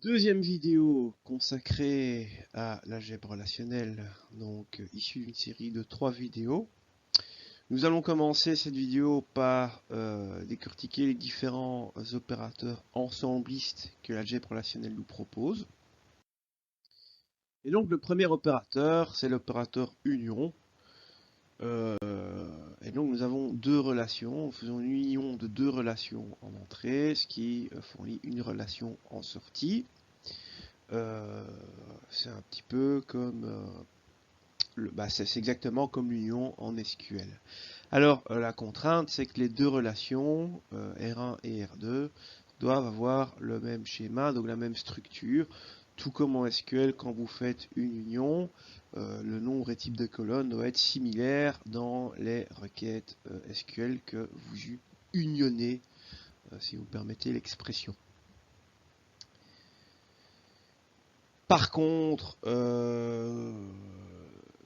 Deuxième vidéo consacrée à l'algèbre relationnelle, donc issue d'une série de 3 vidéos. Nous allons commencer cette vidéo par décortiquer les différents opérateurs ensemblistes que l'algèbre relationnelle nous propose. Et donc le premier opérateur, c'est l'opérateur union. Et donc nous avons deux relations, nous faisons une union de deux relations en entrée, ce qui fournit une relation en sortie. C'est un petit peu comme c'est exactement comme l'union en SQL. Alors la contrainte, c'est que les deux relations R1 et R2 doivent avoir le même schéma, donc la même structure, tout comme en SQL quand vous faites une union, le nombre et type de colonnes doit être similaire dans les requêtes SQL que vous unionnez, si vous permettez l'expression. Par contre,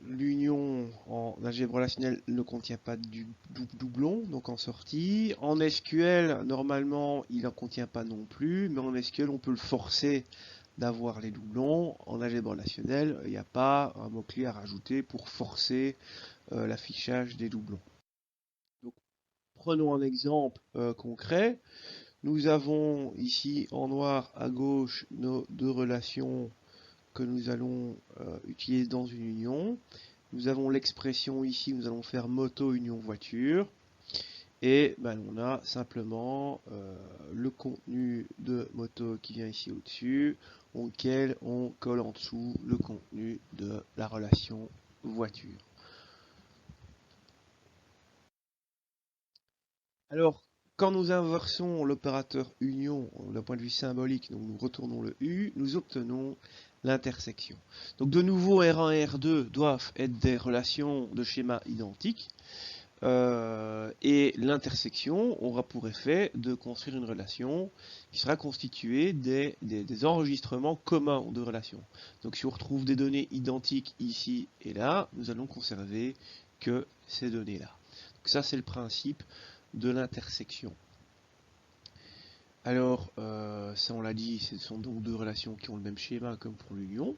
l'union en algèbre relationnelle ne contient pas du doublon, donc en sortie. En SQL, normalement, il n'en contient pas non plus, mais en SQL, on peut le forcer d'avoir les doublons. En algèbre relationnelle, il n'y a pas un mot-clé à rajouter pour forcer l'affichage des doublons. Donc, prenons un exemple concret. Nous avons ici en noir à gauche nos deux relations que nous allons utiliser dans une union. Nous avons l'expression ici, nous allons faire moto union voiture. Et on a simplement le contenu de moto qui vient ici au-dessus, auquel on colle en dessous le contenu de la relation voiture. Alors, quand nous inversons l'opérateur union d'un point de vue symbolique, donc nous retournons le U, nous obtenons l'intersection. Donc de nouveau, R1 et R2 doivent être des relations de schéma identiques. Et l'intersection aura pour effet de construire une relation qui sera constituée des enregistrements communs de relations. Donc si on retrouve des données identiques ici et là, nous allons conserver que ces données-là. Donc ça c'est le principe de l'intersection. Alors, ça on l'a dit, ce sont donc deux relations qui ont le même schéma comme pour l'union.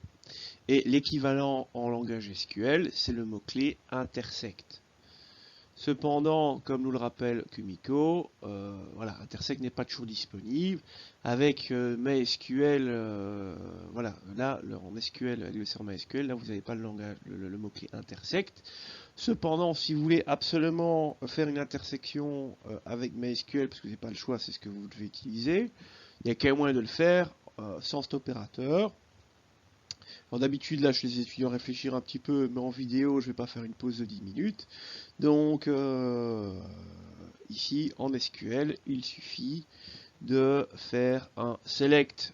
Et l'équivalent en langage SQL, c'est le mot-clé intersect. Cependant, comme nous le rappelle Kumiko, intersect n'est pas toujours disponible. Avec MySQL, là, en SQL, LSR MySQL, là vous n'avez pas le mot-clé intersect. Cependant, si vous voulez absolument faire une intersection avec MySQL, parce que vous n'avez pas le choix, c'est ce que vous devez utiliser, il y a qu'un moyen de le faire sans cet opérateur. Alors d'habitude, là, je les étudiants réfléchir un petit peu, mais en vidéo, je vais pas faire une pause de 10 minutes. Donc, ici, en SQL, il suffit de faire un select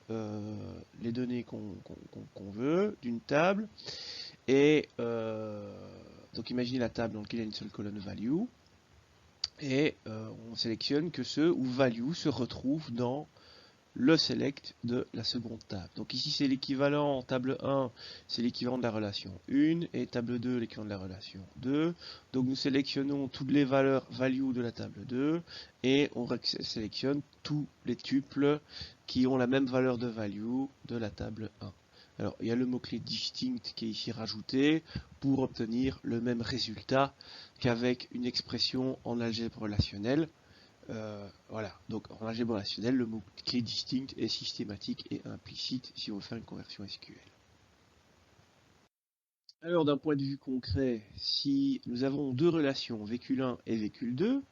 les données qu'on veut d'une table. Et donc, imaginez la table dans laquelle il y a une seule colonne value. Et on sélectionne que ceux où value se retrouve dans le select de la seconde table. Donc ici c'est l'équivalent en table 1, c'est l'équivalent de la relation 1, et table 2 l'équivalent de la relation 2. Donc nous sélectionnons toutes les valeurs value de la table 2 et on sélectionne tous les tuples qui ont la même valeur de value de la table 1. Alors il y a le mot-clé distinct qui est ici rajouté pour obtenir le même résultat qu'avec une expression en algèbre relationnelle. Donc en algèbre relationnelle, le mot-clé distinct est systématique et implicite si on veut faire une conversion SQL. Alors d'un point de vue concret, si nous avons deux relations, véhicule 1 et véhicule 2,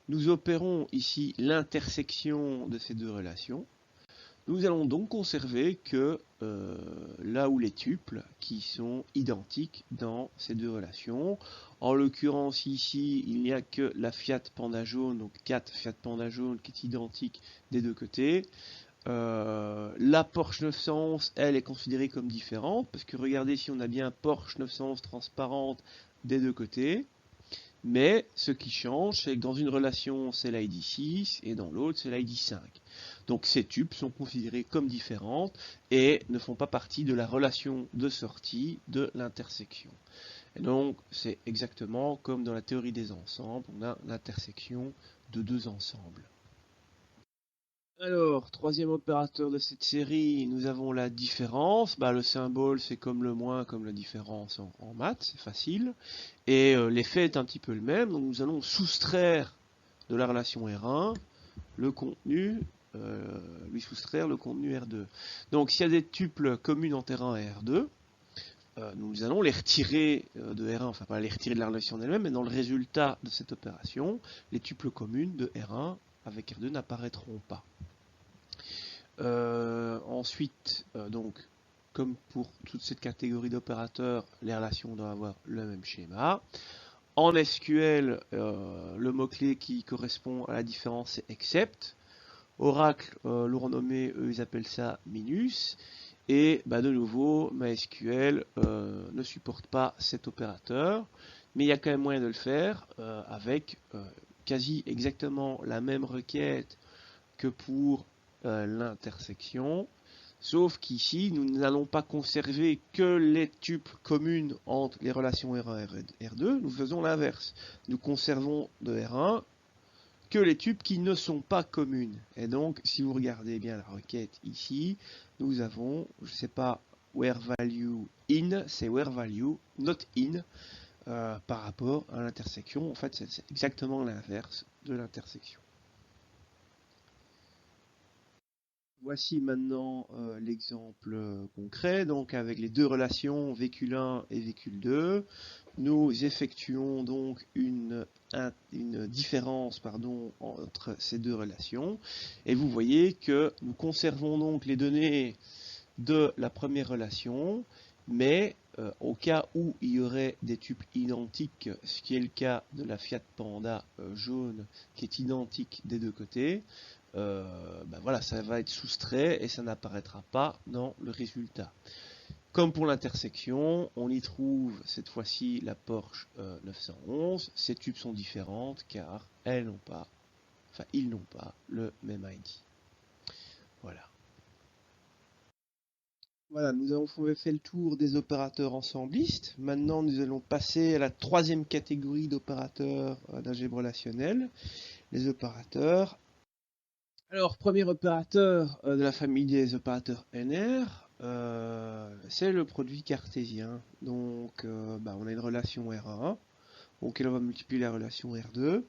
nous opérons ici l'intersection de ces deux relations. Nous allons donc conserver que là où les tuples qui sont identiques dans ces deux relations. En l'occurrence ici, il n'y a que la Fiat Panda jaune, donc 4 Fiat Panda jaune qui est identique des deux côtés. La Porsche 911, elle est considérée comme différente, parce que regardez si on a bien Porsche 911 transparente des deux côtés. Mais ce qui change, c'est que dans une relation, c'est l'ID 6 et dans l'autre, c'est l'ID 5. Donc ces tuples sont considérés comme différentes et ne font pas partie de la relation de sortie de l'intersection. Et donc c'est exactement comme dans la théorie des ensembles, on a l'intersection de deux ensembles. Alors, troisième opérateur de cette série, nous avons la différence. Le symbole, c'est comme le moins, comme la différence en maths, c'est facile. Et l'effet est un petit peu le même. Donc, nous allons soustraire de la relation R1 le contenu, lui soustraire le contenu R2. Donc, s'il y a des tuples communes entre R1 et R2, nous allons les retirer de R1, enfin pas les retirer de la relation elle-même, mais dans le résultat de cette opération, les tuples communes de R1 avec R2 n'apparaîtront pas. Ensuite, donc, comme pour toute cette catégorie d'opérateurs, les relations doivent avoir le même schéma. En SQL, le mot-clé qui correspond à la différence, c'est except. Oracle, le renommé, eux, ils appellent ça minus. Et de nouveau, MySQL ne supporte pas cet opérateur, mais il y a quand même moyen de le faire avec quasi exactement la même requête que pour l'intersection, sauf qu'ici, nous n'allons pas conserver que les tuples communes entre les relations R1 et R2, nous faisons l'inverse. Nous conservons de R1 que les tuples qui ne sont pas communes. Et donc, si vous regardez bien la requête ici, nous avons, je ne sais pas, where value in, c'est where value not in, par rapport à l'intersection. En fait, c'est exactement l'inverse de l'intersection. Voici maintenant l'exemple concret, donc avec les deux relations véhicule 1 et véhicule 2. Nous effectuons donc une différence entre ces deux relations. Et vous voyez que nous conservons donc les données de la première relation, mais au cas où il y aurait des tuples identiques, ce qui est le cas de la Fiat Panda jaune qui est identique des deux côtés, voilà, ça va être soustrait et ça n'apparaîtra pas dans le résultat. Comme pour l'intersection, on y trouve cette fois-ci la Porsche 911. Ces tubes sont différentes car ils n'ont pas le même ID. Voilà. Voilà, nous avons fait le tour des opérateurs ensemblistes. Maintenant, nous allons passer à la troisième catégorie d'opérateurs d'algèbre relationnelle, les opérateurs. Alors, premier opérateur de la famille des opérateurs NR, c'est le produit cartésien. Donc, on a une relation R1, auquel on va multiplier la relation R2.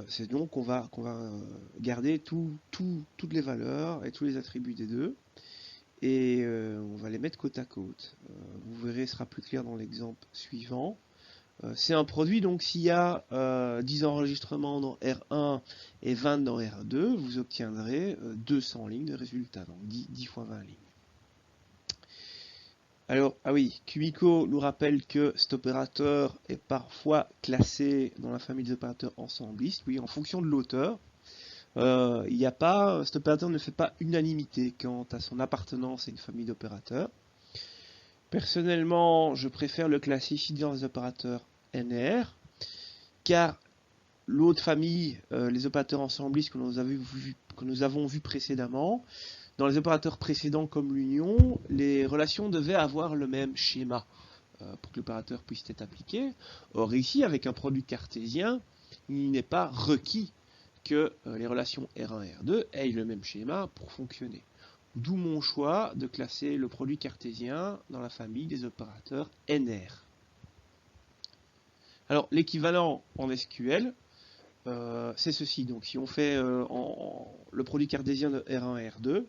C'est donc qu'on va garder toutes les valeurs et tous les attributs des deux. Et on va les mettre côte à côte. Vous verrez, ce sera plus clair dans l'exemple suivant. C'est un produit, donc s'il y a 10 enregistrements dans R1 et 20 dans R2, vous obtiendrez 200 lignes de résultats, donc 10 fois 20 lignes. Alors, ah oui, Kumiko nous rappelle que cet opérateur est parfois classé dans la famille des opérateurs ensemblistes, oui, en fonction de l'auteur. Cet opérateur ne fait pas unanimité quant à son appartenance à une famille d'opérateurs. Personnellement, je préfère le classer ici dans les opérateurs NR, car l'autre famille, les opérateurs ensemblistes que nous avons vu précédemment, dans les opérateurs précédents comme l'union, les relations devaient avoir le même schéma pour que l'opérateur puisse être appliqué. Or ici, avec un produit cartésien, il n'est pas requis que les relations R1 et R2 aient le même schéma pour fonctionner. D'où mon choix de classer le produit cartésien dans la famille des opérateurs NR. Alors, l'équivalent en SQL, c'est ceci. Donc, si on fait le produit cartésien de R1 et R2,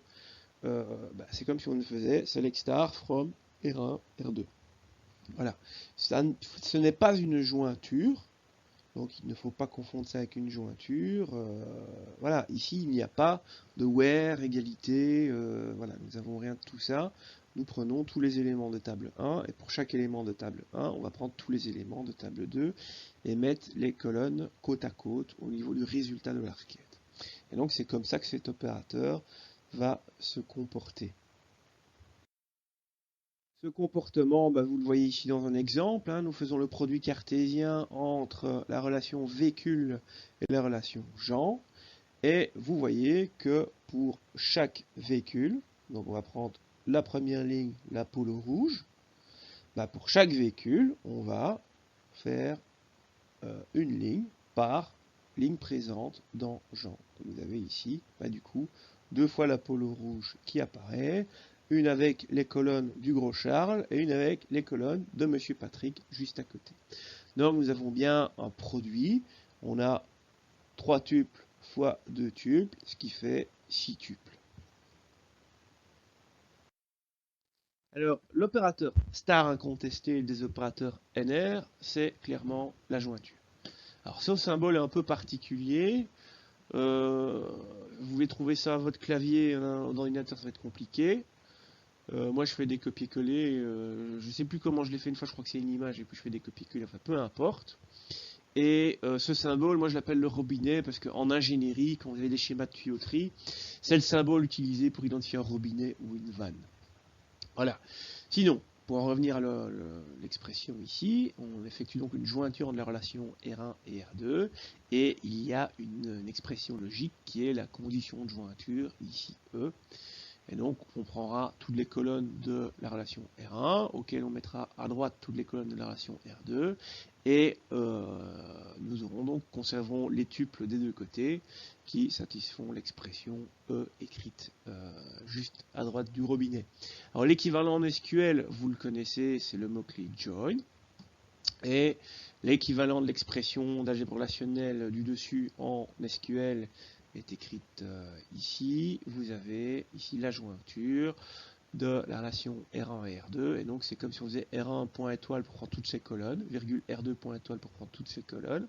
c'est comme si on faisait select star from R1, R2. Voilà. Ce n'est pas une jointure. Donc il ne faut pas confondre ça avec une jointure. Voilà, ici il n'y a pas de where, égalité, voilà, nous n'avons rien de tout ça. Nous prenons tous les éléments de table 1, et pour chaque élément de table 1, on va prendre tous les éléments de table 2, et mettre les colonnes côte à côte au niveau du résultat de la requête. Et donc c'est comme ça que cet opérateur va se comporter. Ce comportement, vous le voyez ici dans un exemple, nous faisons le produit cartésien entre la relation véhicule et la relation gens, et vous voyez que pour chaque véhicule, donc on va prendre la première ligne, la polo rouge, pour chaque véhicule, on va faire une ligne par ligne présente dans Jean. Donc vous avez ici, du coup, 2 fois la polo rouge qui apparaît, une avec les colonnes du gros Charles et une avec les colonnes de Monsieur Patrick juste à côté. Donc nous avons bien un produit, on a 3 tuples fois 2 tuples, ce qui fait 6 tuples. Alors, l'opérateur star incontesté des opérateurs NR, c'est clairement la jointure. Alors, ce symbole est un peu particulier. Vous pouvez trouver ça à votre clavier dans l'ordinateur, ça va être compliqué. Moi, je fais des copier-coller. Je ne sais plus comment je l'ai fait une fois, je crois que c'est une image, et puis je fais des copier-coller, enfin, peu importe. Et ce symbole, moi je l'appelle le robinet, parce qu'en ingénierie, quand vous avez des schémas de tuyauterie, c'est le symbole utilisé pour identifier un robinet ou une vanne. Voilà. Sinon, pour en revenir à l'expression ici, on effectue donc une jointure entre la relation R1 et R2, et il y a une expression logique qui est la condition de jointure, ici E. Et donc, on prendra toutes les colonnes de la relation R1, auxquelles on mettra à droite toutes les colonnes de la relation R2, et nous aurons donc, conserverons les tuples des deux côtés, qui satisfont l'expression E écrite juste à droite du robinet. Alors, l'équivalent en SQL, vous le connaissez, c'est le mot-clé join, et l'équivalent de l'expression d'algèbre relationnelle du dessus en SQL est écrite ici. Vous avez ici la jointure de la relation R1 et R2, et donc c'est comme si on faisait R1 point étoile pour prendre toutes ces colonnes, virgule R2 point étoile pour prendre toutes ces colonnes.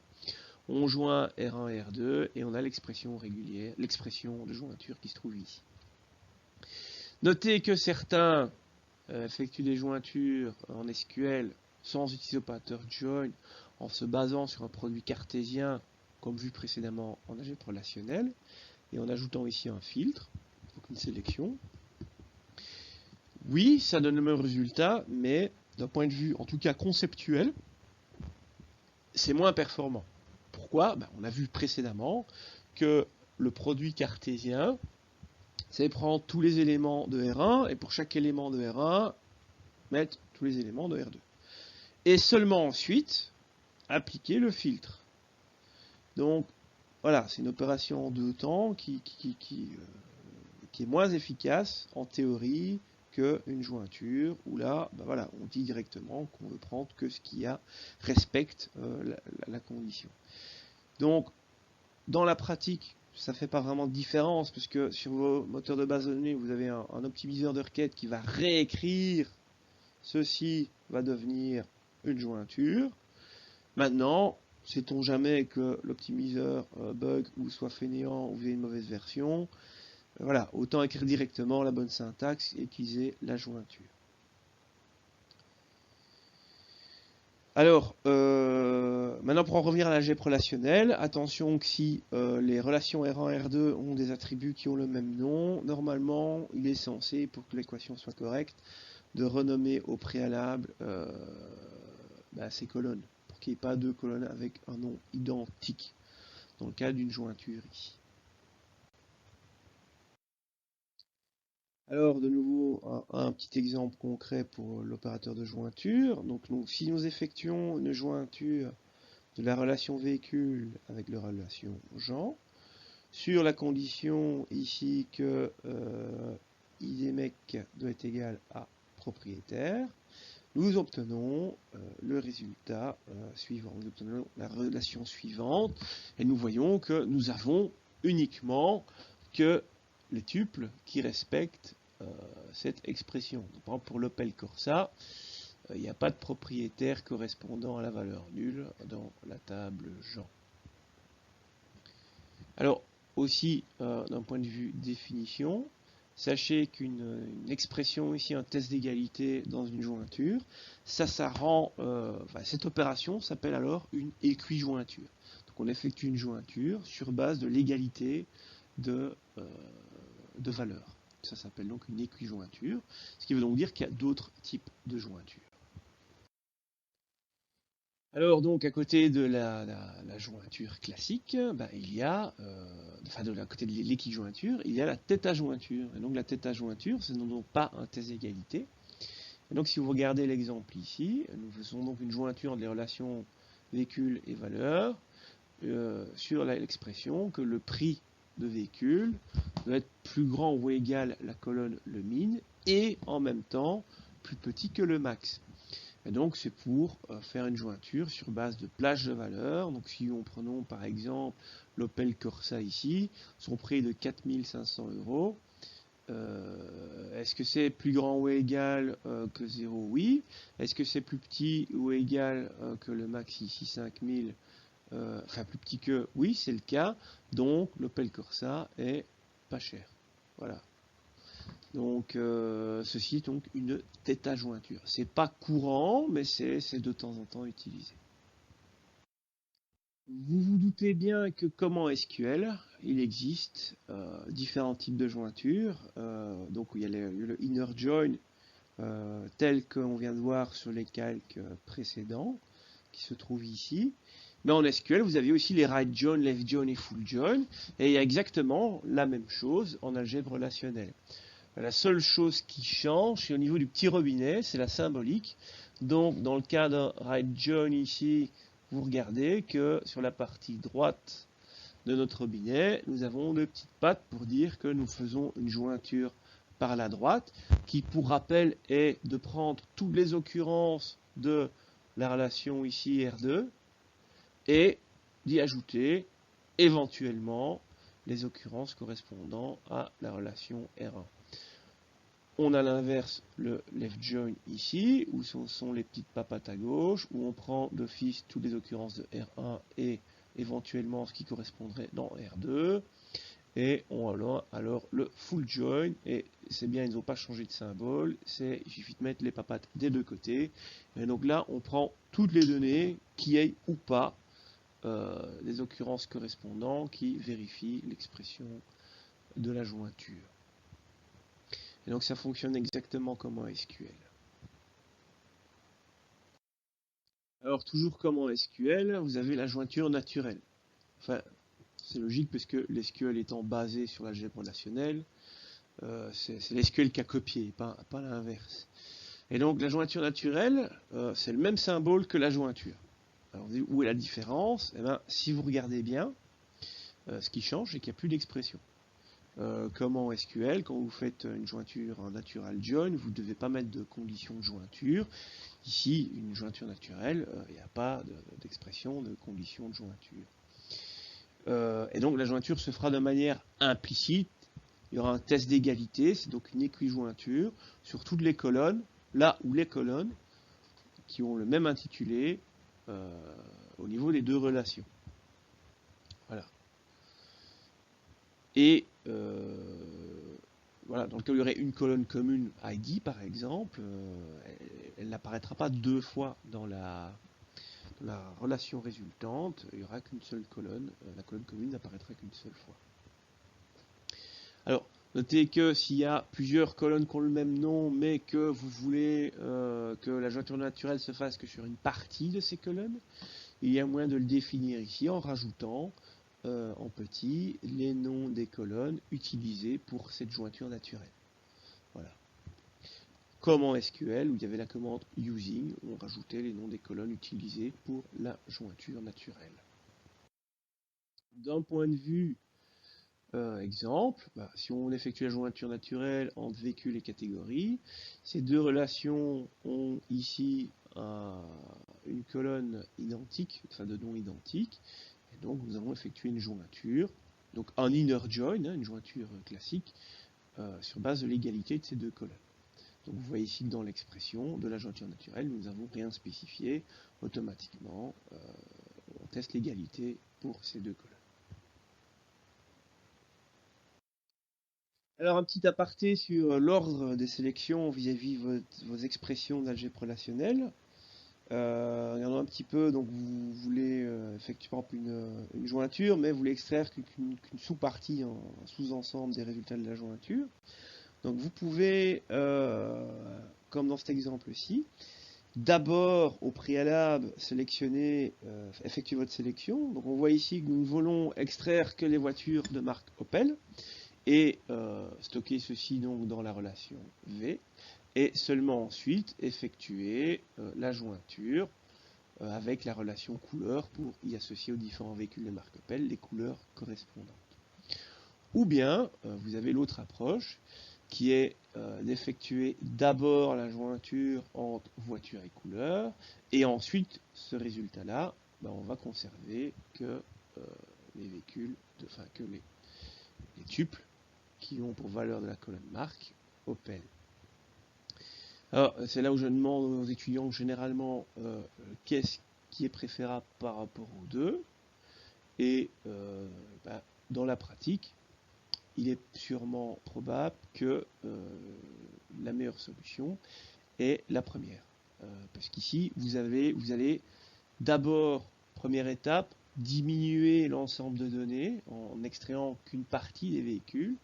On joint R1 et R2 et on a l'expression régulière, l'expression de jointure qui se trouve ici. Notez que certains effectuent des jointures en SQL sans utiliser l'opérateur join, en se basant sur un produit cartésien comme vu précédemment en algèbre relationnelle, et en ajoutant ici un filtre, donc une sélection. Oui, ça donne le même résultat, mais d'un point de vue, en tout cas conceptuel, c'est moins performant. Pourquoi ? On a vu précédemment que le produit cartésien, c'est prendre tous les éléments de R1, et pour chaque élément de R1, mettre tous les éléments de R2. Et seulement ensuite, appliquer le filtre. Donc, voilà, c'est une opération en 2 temps qui est moins efficace en théorie qu'une jointure, où là, on dit directement qu'on veut prendre que ce qui respecte la condition. Donc, dans la pratique, ça ne fait pas vraiment de différence, parce que sur vos moteurs de base de données, vous avez un optimiseur de requête qui va réécrire ceci va devenir une jointure. Maintenant, sait-on jamais que l'optimiseur bug ou soit fainéant ou vous avez une mauvaise version, voilà, autant écrire directement la bonne syntaxe et utiliser la jointure. Alors, maintenant pour en revenir à l'algèbre relationnelle, attention que si les relations R1 et R2 ont des attributs qui ont le même nom, normalement il est censé, pour que l'équation soit correcte, de renommer au préalable ces colonnes, pour qu'il n'y ait pas 2 colonnes avec un nom identique, dans le cas d'une jointure ici. Alors, de nouveau, un petit exemple concret pour l'opérateur de jointure. Donc, si nous effectuons une jointure de la relation véhicule avec la relation Jean, sur la condition ici que IDMEC doit être égal à propriétaire, nous obtenons le résultat suivant. Nous obtenons la relation suivante, et nous voyons que nous avons uniquement que les tuples qui respectent cette expression. Donc, par exemple, pour l'Opel Corsa, il n'y a pas de propriétaire correspondant à la valeur nulle dans la table Jean. Alors, aussi, d'un point de vue définition, sachez qu'une expression ici, un test d'égalité dans une jointure, ça rend, cette opération s'appelle alors une équijointure. Donc on effectue une jointure sur base de l'égalité de valeurs. Ça s'appelle donc une équijointure, ce qui veut donc dire qu'il y a d'autres types de jointures. Alors donc à côté de la jointure classique, il y a, à côté de l'équijointure, il y a la θ-jointure. Et donc la θ-jointure, ce n'est donc pas un test d'égalité. Et donc si vous regardez l'exemple ici, nous faisons donc une jointure entre les relations véhicule et valeur. sur l'expression que le prix de véhicule doit être plus grand ou égal à la colonne le min et en même temps plus petit que le max. Et donc c'est pour faire une jointure sur base de plage de valeur. Donc si on prenons par exemple l'Opel Corsa ici, son prix est de 4500 €. Est-ce que c'est plus grand ou égal que 0? Oui. Est-ce que c'est plus petit ou égal que le max ici 5000? Enfin plus petit que, oui, c'est le cas. Donc l'Opel Corsa est pas cher. Voilà. Donc ceci est donc une tête à jointure. C'est pas courant, mais c'est de temps en temps utilisé. Vous vous doutez bien que comme en SQL, il existe différents types de jointures. Donc il y a le inner join tel qu'on vient de voir sur les calques précédents, qui se trouve ici. Mais en SQL, vous avez aussi les right join, left join et full join. Et il y a exactement la même chose en algèbre relationnelle. La seule chose qui change, c'est au niveau du petit robinet, c'est la symbolique. Donc, dans le cas d'un right join ici, vous regardez que sur la partie droite de notre robinet, nous avons deux petites pattes pour dire que nous faisons une jointure par la droite, qui pour rappel est de prendre toutes les occurrences de la relation ici R2 et d'y ajouter éventuellement les occurrences correspondant à la relation R1. On a l'inverse, le left join ici, où ce sont les petites papates à gauche, où on prend d'office toutes les occurrences de R1 et éventuellement ce qui correspondrait dans R2. Et on a alors le full join, et c'est bien, ils n'ont pas changé de symbole, il suffit de mettre les papates des deux côtés. Et donc là, on prend toutes les données, qui aient ou pas des occurrences correspondantes qui vérifient l'expression de la jointure. Et donc ça fonctionne exactement comme en SQL. Alors toujours comme en SQL, vous avez la jointure naturelle. Enfin, c'est logique parce que l'SQL étant basé sur l'algèbre relationnelle, c'est l'SQL qui a copié, pas l'inverse. Et donc la jointure naturelle, c'est le même symbole que la jointure. Alors où est la différence? Eh bien, si vous regardez bien, ce qui change, c'est qu'il n'y a plus d'expression. Comme en SQL, quand vous faites une jointure en natural join, vous ne devez pas mettre de condition de jointure. Ici, une jointure naturelle, il n'y a pas d'expression de condition de jointure. Et donc la jointure se fera de manière implicite. Il y aura un test d'égalité, c'est donc une équijointure sur toutes les colonnes, là où les colonnes qui ont le même intitulé au niveau des deux relations. Voilà. Et voilà, dans le cas où il y aurait une colonne commune ID par exemple, elle n'apparaîtra pas deux fois dans la relation résultante, il n'y aura qu'une seule colonne, la colonne commune n'apparaîtra qu'une seule fois. Alors, notez que s'il y a plusieurs colonnes qui ont le même nom, mais que vous voulez que la jointure naturelle se fasse que sur une partie de ces colonnes, il y a moyen de le définir ici en rajoutant en petit les noms des colonnes utilisées pour cette jointure naturelle. Voilà. Comme en SQL où il y avait la commande using, on rajoutait les noms des colonnes utilisées pour la jointure naturelle. D'un point de vue exemple, si on effectue la jointure naturelle entre véhicule et catégorie, ces deux relations ont ici une colonne identique, enfin de noms identiques, et donc nous avons effectué une jointure, donc un inner join, une jointure classique, sur base de l'égalité de ces deux colonnes. Donc vous voyez ici que dans l'expression de la jointure naturelle, nous n'avons rien spécifié, automatiquement on teste l'égalité pour ces deux colonnes. Alors un petit aparté sur l'ordre des sélections vis-à-vis vos expressions d'algèbre relationnelle. Regardons un petit peu, donc vous voulez effectuer par exemple une jointure, mais vous voulez extraire qu'une sous-partie, un sous-ensemble des résultats de la jointure. Donc vous pouvez, comme dans cet exemple-ci, d'abord au préalable sélectionner, effectuer votre sélection. Donc on voit ici que nous ne voulons extraire que les voitures de marque Opel et stocker ceci donc dans la relation V et seulement ensuite effectuer la jointure avec la relation couleur pour y associer aux différents véhicules de Marc-Opel les couleurs correspondantes. Ou bien, vous avez l'autre approche, qui est d'effectuer d'abord la jointure entre voiture et couleur, et ensuite, ce résultat-là, on va conserver que les véhicules, que les tuples qui ont pour valeur de la colonne marque Opel. Alors, c'est là où je demande aux étudiants généralement qu'est-ce qui est préférable par rapport aux deux. Et dans la pratique, il est sûrement probable que la meilleure solution est la première. Parce qu'ici, vous allez d'abord, première étape, diminuer l'ensemble de données en n'extrayant qu'une partie des véhicules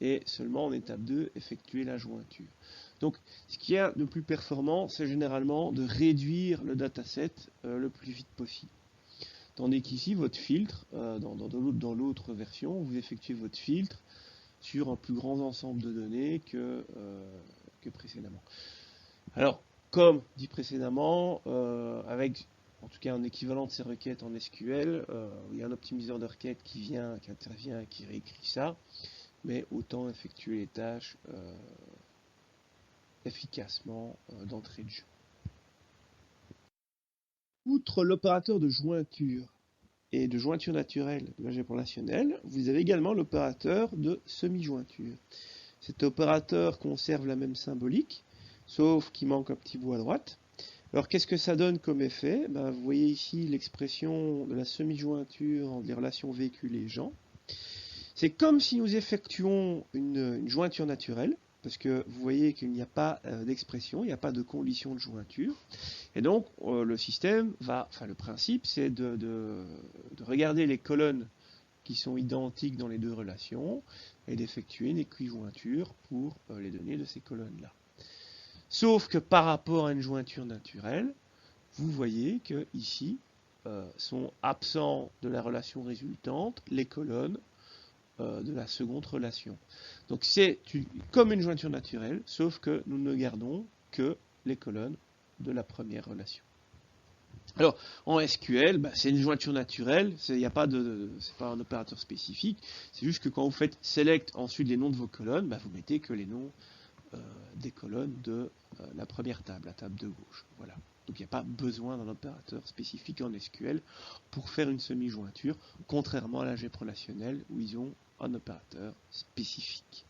et seulement en étape 2, effectuer la jointure. Donc, ce qu'il y a de plus performant, c'est généralement de réduire le dataset le plus vite possible. Tandis qu'ici, votre filtre, dans l'autre version, vous effectuez votre filtre sur un plus grand ensemble de données que précédemment. Alors, comme dit précédemment, avec en tout cas un équivalent de ces requêtes en SQL, il y a un optimiseur de requêtes qui intervient, qui réécrit ça, mais autant effectuer les tâches efficacement d'entrée de jeu. Outre l'opérateur de jointure et de jointure naturelle de l'algèbre relationnelle, vous avez également l'opérateur de semi-jointure. Cet opérateur conserve la même symbolique, sauf qu'il manque un petit bout à droite. Alors qu'est-ce que ça donne comme effet? Vous voyez ici l'expression de la semi-jointure entre les relations véhicules et gens. C'est comme si nous effectuons une jointure naturelle, parce que vous voyez qu'il n'y a pas d'expression, il n'y a pas de condition de jointure. Et donc le système le principe c'est de regarder les colonnes qui sont identiques dans les deux relations et d'effectuer une équijointure pour les données de ces colonnes-là. Sauf que par rapport à une jointure naturelle, vous voyez que ici sont absents de la relation résultante les colonnes de la seconde relation. Donc c'est comme une jointure naturelle, sauf que nous ne gardons que les colonnes de la première relation. Alors en SQL, c'est une jointure naturelle, c'est pas un opérateur spécifique, c'est juste que quand vous faites select ensuite les noms de vos colonnes, vous mettez que les noms des colonnes de la première table, la table de gauche. Voilà. Donc il n'y a pas besoin d'un opérateur spécifique en SQL pour faire une semi-jointure, contrairement à l'algèbre relationnelle où ils ont un opérateur spécifique.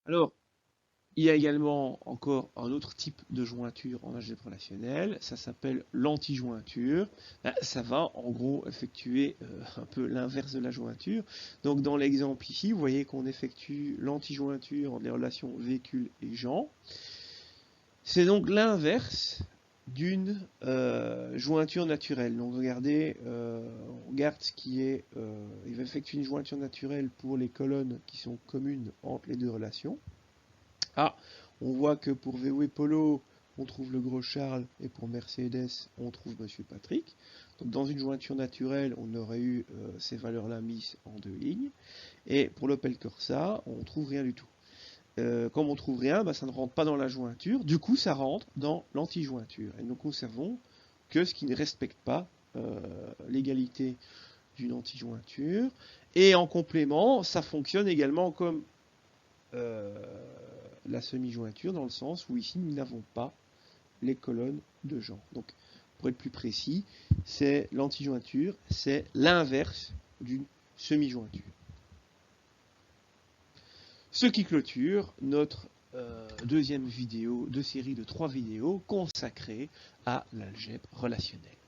Alors, il y a également encore un autre type de jointure en algèbre relationnelle, ça s'appelle l'anti-jointure. Ça va en gros effectuer un peu l'inverse de la jointure. Donc dans l'exemple ici, vous voyez qu'on effectue l'anti-jointure entre les relations véhicule et gens. C'est donc l'inverse d'une jointure naturelle. Donc regardez, on regarde ce qui est, il va effectuer une jointure naturelle pour les colonnes qui sont communes entre les deux relations. On voit que pour VW Polo, on trouve le gros Charles, et pour Mercedes, on trouve Monsieur Patrick. Donc dans une jointure naturelle, on aurait eu ces valeurs-là mises en deux lignes. Et pour l'Opel Corsa, on ne trouve rien du tout. Comme on ne trouve rien, ça ne rentre pas dans la jointure, du coup ça rentre dans l'anti-jointure. Et nous conservons que ce qui ne respecte pas l'égalité d'une anti-jointure. Et en complément, ça fonctionne également comme la semi-jointure, dans le sens où ici nous n'avons pas les colonnes de genre. Donc pour être plus précis, c'est l'anti-jointure, c'est l'inverse d'une semi-jointure. Ce qui clôture notre deuxième vidéo de série de 3 vidéos consacrées à l'algèbre relationnelle.